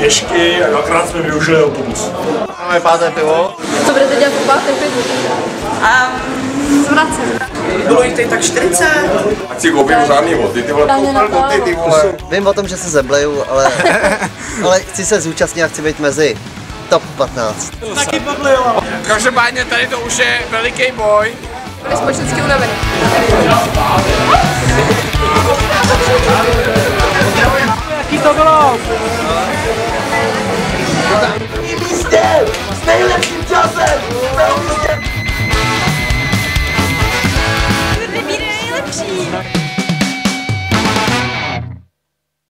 pěšky a dvakrát jsme využili autobus. Máme páté pivo. Co budete dělat po pátém pivu? Zvracet. Bylo jich tady tak 40. Ať si koupím žádný vody, ty vole, koupil ty vole. Vím o tom, že se zebleju, ale chci se zúčastnit a chci být mezi top 15. Taky padlilo. Každopádně tady to už je veliký boj. Byli společensky unavení. Jaký to bylo? Místě s nejlepším časem!